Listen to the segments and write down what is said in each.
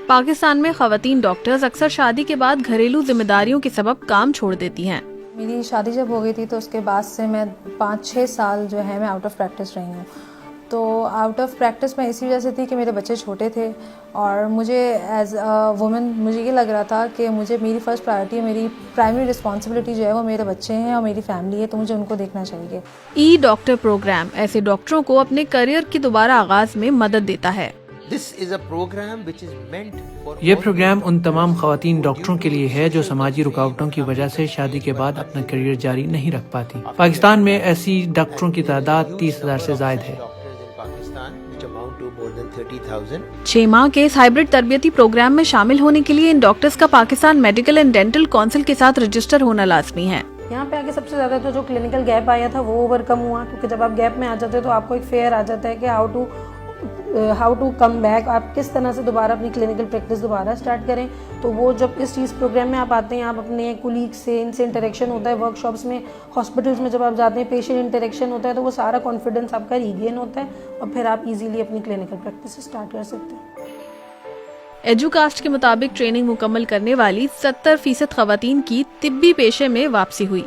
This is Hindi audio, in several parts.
पाकिस्तान में खवातीन डॉक्टर्स अक्सर शादी के बाद घरेलू जिम्मेदारियों के सबब काम छोड़ देती हैं। मेरी शादी जब हो गई थी तो उसके बाद से मैं 5-6 साल जो है मैं आउट ऑफ प्रैक्टिस रही हूँ। तो आउट ऑफ प्रैक्टिस में इसी वजह से थी कि मेरे बच्चे छोटे थे और मुझे एज अ वुमेन मुझे ये लग रहा था कि मुझे मेरी फ़र्स्ट प्रायोरिटी, मेरी प्राइमरी रिस्पॉन्सिबिलिटी जो है वो मेरे बच्चे हैं और मेरी फैमिली है, तो मुझे उनको देखना चाहिए। ई डॉक्टर प्रोग्राम ऐसे डॉक्टरों को अपने करियर की दोबारा आगाज में मदद देता है। ये प्रोग्राम उन तमाम खवातीन डॉक्टरों के लिए है जो समाजी रुकावटों की वजह से शादी के बाद अपना करियर जारी नहीं रख पाती। पाकिस्तान में ऐसी डॉक्टरों की तादाद 30,000 से ज्यादा है। 6 माह के इस हाइब्रिड तरबियती प्रोग्राम में शामिल होने के लिए इन डॉक्टर्स का Pakistan medical and dental council के साथ रजिस्टर होना लाजमी है। यहाँ पे आके सबसे ज़्यादा तो जो क्लिनिकल गैप आया था वो ओवरकम हुआ, क्योंकि जब आप गैप में आ जाते हो तो आपको एक फेयर आ जाता है कि हाउ टू कम बैक, आप किस तरह से दोबारा अपनी क्लिनिकल प्रैक्टिस दोबारा स्टार्ट करें। तो वो जब इस चीज़ प्रोग्राम में आप आते हैं, आप अपने कुलीग से इनसे इंटरेक्शन होता है, वर्कशॉप्स में, हॉस्पिटल्स में जब आप जाते हैं पेशेंट इंटरेक्शन होता है, तो वो सारा कॉन्फिडेंस आपका रीगेन होता है और फिर आप इजीली अपनी क्लिनिकल प्रैक्टिस स्टार्ट कर सकते हैं। एजुकास्ट के मुताबिक ट्रेनिंग मुकम्मल करने वाली 70% खवातीन की तिब्बी पेशे में वापसी हुई।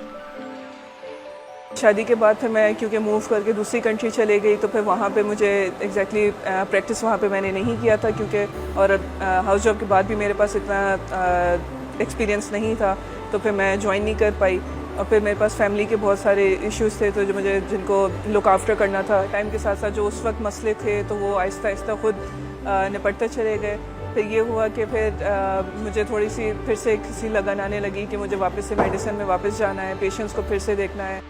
शादी के बाद फिर मैं क्योंकि मूव करके दूसरी कंट्री चले गई, तो फिर वहाँ पे मुझे एग्जैक्टली प्रैक्टिस वहाँ पे मैंने नहीं किया था, क्योंकि और हाउस जॉब के बाद भी मेरे पास इतना एक्सपीरियंस नहीं था, तो फिर मैं ज्वाइन नहीं कर पाई। और फिर मेरे पास फैमिली के बहुत सारे इश्यूज़ थे तो जो मुझे जिनको लुक आफ्टर करना था। टाइम के साथ साथ जो उस वक्त मसले थे तो वो आहिस्ता आहिस्ता खुद निपटते चले गए। फिर ये हुआ कि फिर मुझे थोड़ी सी फिर से किसी लगन आने लगी कि मुझे वापस से मेडिसिन में वापस जाना है, पेशेंट्स को फिर से देखना है।